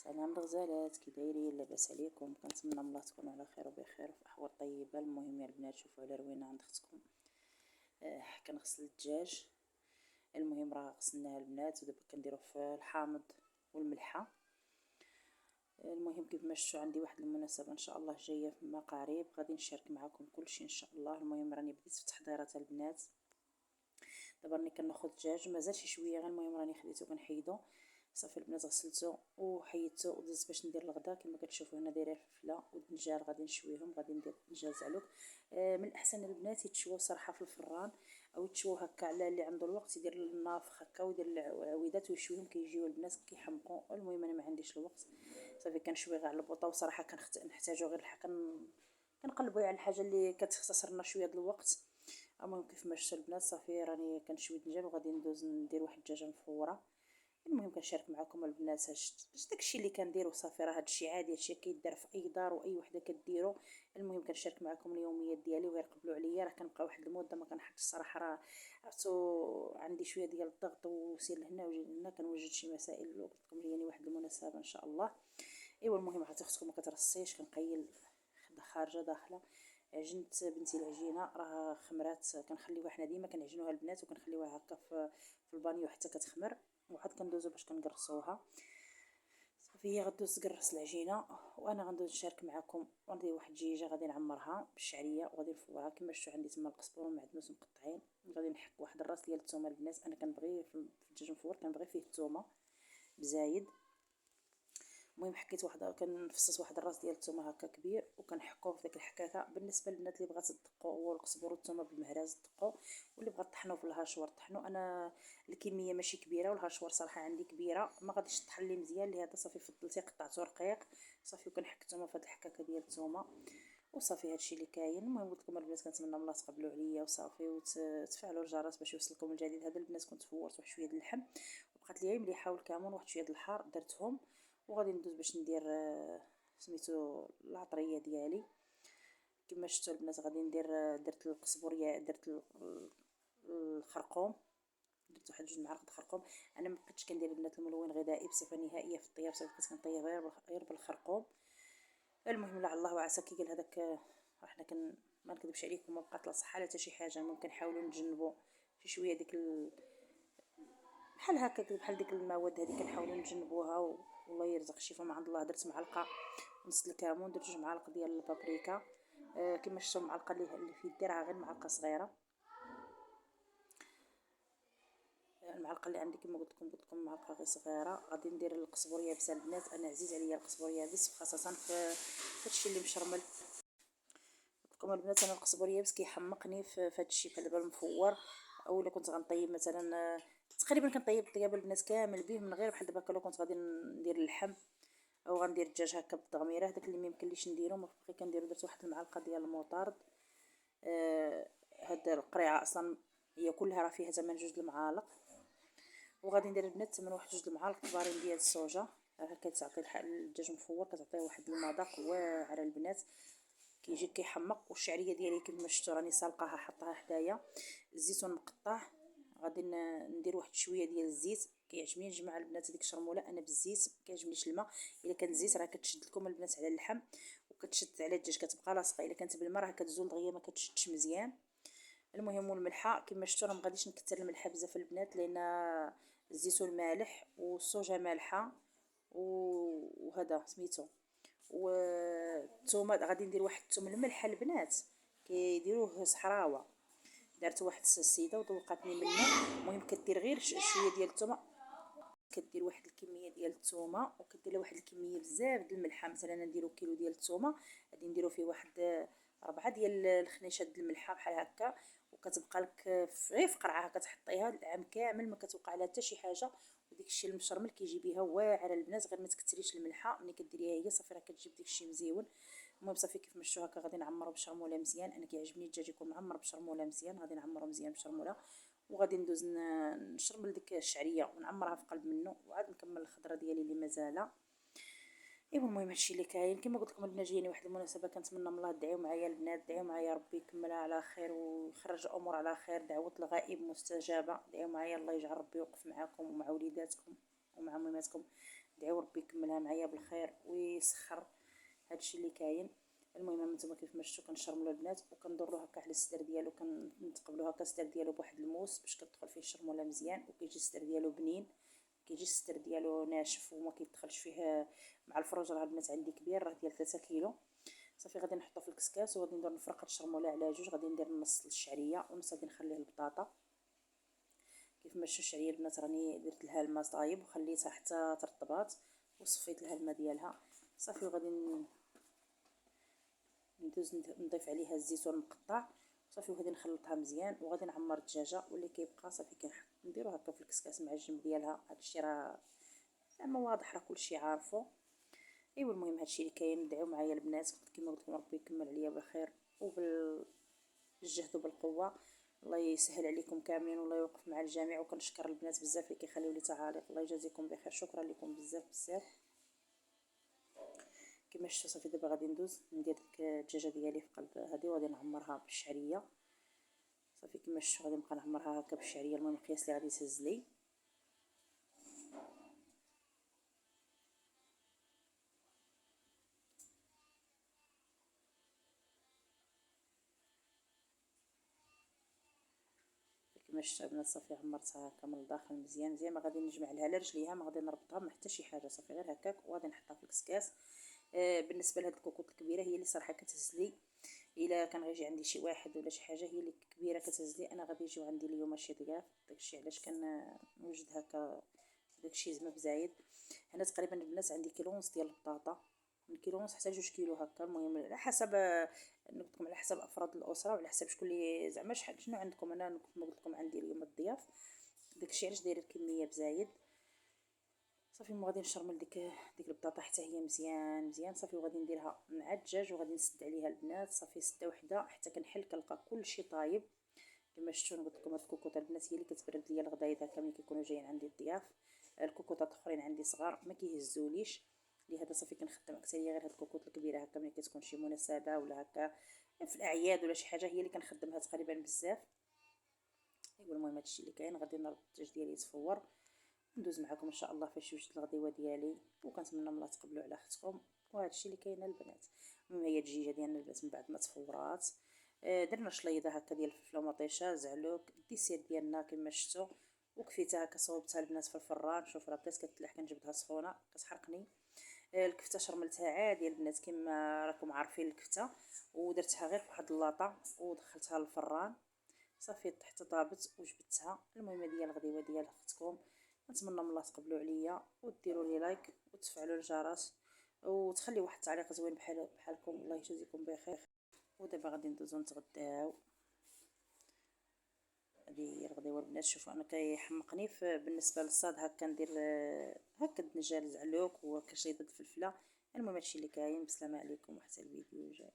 سلام الغزالات، كي دايرين؟ لاباس عليكم؟ كنتمنى من الله تكونوا على خير وبخير وفي احوال طيبه. المهم يا البنات، شوفوا على روينه عند اختكم. كنغسل الدجاج. المهم راه غسلناه البنات ودابا كنديروه في الحامض والملحه. المهم كيف ما شفتوا عندي واحد المناسبه ان شاء الله جايه فيما قريب، غادي نشارك معكم كلشي ان شاء الله. المهم راني بديت في تحضيرات البنات. دابا راني كناخذ الدجاج، مازال شي شويه غير. المهم راني خديته كنحيدو. صافي البنات، غسلته وحيدته ودزت باش ندير الغدا. كما كتشوفوا هنا دايره الفلفله والدنجال، غادي نشويهم. غادي ندير الدنجال زعلوك. من الاحسن البنات يتشووا صراحه في الفران، او يتشووا هكا على اللي عنده الوقت يدير النافخ هكا ويدير العويدات ويشويهم كيجيو البنات كيحمقوا. المهم انا ما عنديش الوقت، صافي كنشوي غير على البوطه. وصراحه نحتاجو غير كنقلبوا على الحاجه اللي كتختصرنا شويه د الوقت. المهم كيف ما شفتوا البنات، صافي راني كنشوي الدجاج وغادي ندوز ندير واحد الدجاجه مفوره. المهم كنشارك معكم البنات اش داكشي اللي كندير. وصافي راه هادشي عادي، هادشي كيدار في اي دار واي وحده كديرو. المهم كنشارك معكم اليوميات ديالي وغير قبلوا عليا. راه كنبقى واحد المده ما كنحكش الصراحه، راه عرفتو عندي شويه ديال الضغط وسير لهنا وجي لهنا، كنوجد شي مسائل قلت لكم لياني واحد المناسبه ان شاء الله. ايوا المهم عرفتي اختكم ما كترصيش، كنقيل خارجه داخله. عجنت بنتي العجينه، راه خمرات. كنخليوها حنا ديما كنعجنوها البنات وكنخليوها هكا في البانيو حتى كتخمر، وعاد كندوزو باش كنقرصوها. صافي هي غدوز تقرص العجينه وانا غندوز نشارك معكم. عندي واحد الدجاجه غادي نعمرها بالشعريه وغادي نفورها. كما شفتوا عندي تما القزبر والمعدنوس مقطعين. غادي نحك واحد الراس ديال الثومه البنات. انا كنبغي في الدجاج مفور كنبغي فيه الثومه بزايد. المهم حكيت واحد، كنفصص واحد الراس ديال الثومه هكا كبير وكنحكوه في داك الحكاكه. بالنسبه للبنات اللي بغات تدقوا هو القزبر والثومه بالمهراز دقوا، واللي بغات طحنوا في الهاشوار طحنوا. انا الكميه ماشي كبيره والهاشوار صراحه عندي كبيره، ما غاديش تطحن لي مزيان، لهذا صافي فضلتي قطعته رقيق. صافي وكنحك الثومه في هاد الحكاكه ديال الثومه وصافي. هادشي اللي كاين. المهم قلت لكم البنات كنتمنى من الله تقبلوا عليا وصافي وتفعلوا الجرس باش يوصلكم الجديد. هذا البنات كنت فورت واحد شويه د اللحم وبقات لي مليحه والكمون واحد شويه د الحار درتهم. وغادي ندوز باش ندير سميتو العطريه ديالي. كما شفتوا البنات غادي ندير درت القزبريه، درت الخرقوم، درت واحد 2 معالق خرقوم. انا ما بقيتش كندير البنات الملون غذائي بصفه نهائيه في الطياب، صافي بقيت كنطيب غير بالخرقوم. المهم لعل الله وعسى كي قال هذاك. حنا ما نكذبش عليكم، ما بقات لا صحه لا حتى شي حاجه. ممكن نحاولوا نتجنبوا شي شويه ديك بحال هكا، بحال ديك المواد هذه كنحاولوا نتجنبوها والله يرزق الشفاء من عند الله. درت معلقه ونص الكمون، درت 2 معالق ديال البابريكا. كما شفتوا المعلقه اللي في يدي راه غير معلقه صغيره. المعلقه اللي عندي كما قلت لكم معلقه غير صغيره. غادي ندير القزبر يابس البنات. انا عزيز عليا القزبر يابس خاصه في هادشي اللي مشرمل. لكم البنات انا القزبر يابس كيحمقني في هادشي بحال دابا المفور. اولا كنت غنطيب مثلا تقريبا كنطيب الطياب البنات كامل به من غير بحال دابا كلو كنت غادي ندير اللحم او غندير الدجاج هكا بالتغميره. هذاك اللي ميمكنليش نديرو ما بقي كنديرو. درت واحد المعلقه ديال الموطارد. هاد القريعه اصلا هي كلها راه فيها تمن 2 المعالق. وغادي ندير البنات تمن واحد 2 المعالق كبارين ديال الصوجه. هكا تعطي الدجاج مفور كتعطيه واحد المذاق واعر البنات، كيجي كيحمق. والشعريه ديالي كما شفتوا راني سالقاها حطها حدايا. الزيتون مقطع. غادي ندير واحد شويه ديال الزيت. كيعجبني نجمع البنات ديك الشرموله انا بالزيت، ما كيعجبنيش الماء. الا كان الزيت راه كتشد لكم البنات على اللحم وكتشد على الدجاج كتبقى لاصقه. الا كانت بالماء راه كتزول دغيا ما كتشدش مزيان. المهم والملحه كما شفتوا راه ما غاديش نكثر الملحه بزاف البنات، لان الزيتون مالح والصوجه مالحه وهذا سميتو. والثومه غادي ندير واحد الثوم الملح البنات كيديروه صحراوه. درت واحد السيده وذوقتني منه. المهم كدير غير شويه ديال الثومه، كدير واحد الكميه ديال الثومه وكدير واحد الكميه بزاف ديال الملحه. مثلا نديرو كيلو ديال الثومه غادي نديرو فيه واحد 4 ديال الخنيشات ديال الملحه بحال هكا. وكتبقى لك غير في قرعه كتحطيها العام كامل ما كتوقع لها حتى شي حاجه. وديك الشيء المشرمل كيجي بها واعر البنات. غير ما تكثريش الملحه ملي كديريها هي صافي راه كتجيب ديك الشيء مزيون. المهم صافي كيف ما شفتوا هكا غادي نعمرو بشرموله مزيان. انا كيعجبني الدجاج يكون معمر بشرموله مزيان. غادي نعمرو مزيان بشرموله وغادي ندوز نشرمل ديك الشعريه ونعمرها في قلب منه وعاد نكمل الخضره ديالي اللي مازال. ايوا المهم هادشي اللي كاين. كما قلت لكم البنات جايني واحد المناسبه كنتمنى من الله تدعيو معايا البنات، دعيو معايا ربي يكملها على خير ويخرج الامور على خير. دعوه الغائب مستجابه. دعيو معايا الله يجعل ربي يوقف معاكم ومع وليداتكم ومع ميماتكم. ندعيو ربي يكملها معايا بالخير ويسخر هادشي اللي كاين. المهم نتوما كيف ما شفتوا كنشرملو البنات وكندورو هكا على الصدر ديالو، كنتقبلو هكا الصدر ديالو بواحد الموس باش كتدخل فيه الشرموله مزيان، وكيجي الصدر ديالو بنين، كيجي الصدر ديالو ناشف وما كيدخلش فيه مع الفروج. راه البنات عندي كبير، راه ديال 3 كيلو. صافي غادي نحطو في الكسكاس وغادي ندير نفرق هاد الشرموله على جوج. غادي ندير نص للشعريه ونص غادي نخليه البطاطا. كيف ما شفتوا الشعريه البنات راني درت لها الماء طايب وخليتها حتى ترطبات وصفيت لها الماء ديالها. صافي وغادي ندوز نضيف عليها الزيتون مقطع. صافي وغادي نخلطها مزيان وغادي نعمر الدجاجه واللي كيبقى صافي نديرو هكا في الكسكاس مع الجنب ديالها. هادشي راه زعما واضح، راه كلشي عارفو. ايوا المهم هادشي اللي كاين. دعيو معايا البنات كما قلت لكم، ربي يكمل عليا بالخير وبالجهد وبالقوه. الله يسهل عليكم كاملين والله يوقف مع الجميع. وكنشكر البنات بزاف اللي كيخليو لي تعاليق، الله يجازيكم بخير، شكرا لكم بزاف بزاف. كما شفتوا صافي دابا غادي ندوز ندير الدجاجه ديالي في قلب هذه وغادي نعمرها بالشعريه. صافي كما شفتوا غادي نبقى نعمرها هكا بالشعريه. المهم القياس اللي غادي يتهز لي. كما شفتوا البنات صافي عمرتها هكا من الداخل مزيان مزيان. ما غادي نجمع لها لا رجليها، ما غادي نربطها ما حتى شي حاجه، صافي غير هكاك وغادي نحطها في الكسكاس. بالنسبه لهاد الكوكوط الكبيره هي اللي صراحه كتهز لي. الا كان غيجي عندي شي واحد ولا شي حاجه هي اللي كبيره كتهز لي، انا غادي يجيو عندي اليوم شي ضياف، داكشي علاش كنوجد هكا داكشي زعما بزايد. هنا تقريبا البنات عندي كيلو ونص ديال البطاطا، من كيلو ونص حتى 2 كيلو هكا. المهم على حسب، نقولكم على حسب افراد الاسره وعلى حسب شكون اللي زعما شحال شنو عندكم. انا كما قلت لكم عندي اليوم الضياف، داكشي علاش دايره الكميه بزايد. صافي غادي نشرمل ديك البطاطا حتى هي مزيان مزيان. صافي وغادي نديرها مع الدجاج وغادي نسد عليها البنات. صافي سده وحده حتى كنحل كنلقى كلشي طايب. كما شفتوا قلت لكم هاد الكوكوطه البنات هي اللي كتبرد ليا الغدايد هكا ملي كيكونوا جايين عندي الضياف. الكوكوطات الاخرين عندي صغار ما كيهزوليش، لهذا صافي كنخدم اكثريه غير هاد الكوكوط الكبيره هكا ملي كتكون شي مناسبه ولا هكا في الاعياد ولا شي حاجه هي اللي كنخدمها تقريبا بزاف. ايوا المهم هادشي اللي كاين. غادي نربط الدجاج ديالي يتفور ندوز معكم ان شاء الله فاش يوجد الغديوه ديالي. وكنتمنى من الله تقبلوا على اختكم. وهذا الشيء اللي كاين البنات. المهم هي الدجيجه ديالنا البنات من بعد ما تفورات درنا شليضه هكا ديال الفلفله ومطيشه زعلوك الديسير ديالنا كما شفتوا. وكفيتها هكا صوبتها البنات في الفران. شوف راه بدات كتلح كنجبدها سخونه كتحرقني. الكفته شرملتها عادي البنات كما راكم عارفين الكفته، ودرتها غير فواحد اللاطه ودخلتها للفران. صافي حتى طابت وجبدتها. المهم هذه هي الغديوه ديال اختكم. نتمنى من الله تقبلوا عليا وديروا لي لايك وتفعلوا الجرس وتخليوا واحد التعليق زوين بحالكم. الله يجازيكم بخير. ودابا غادي ندوزو نتغداو. هذه هي الغديوه البنات. شوفوا انا كيحمقني بالنسبه للصاد هكا ندير هكا الدنجال زعلوك وكشريطه الفلفله. المهم هادشي اللي كاين. بسلامه عليكم وحتى الفيديو الجاي.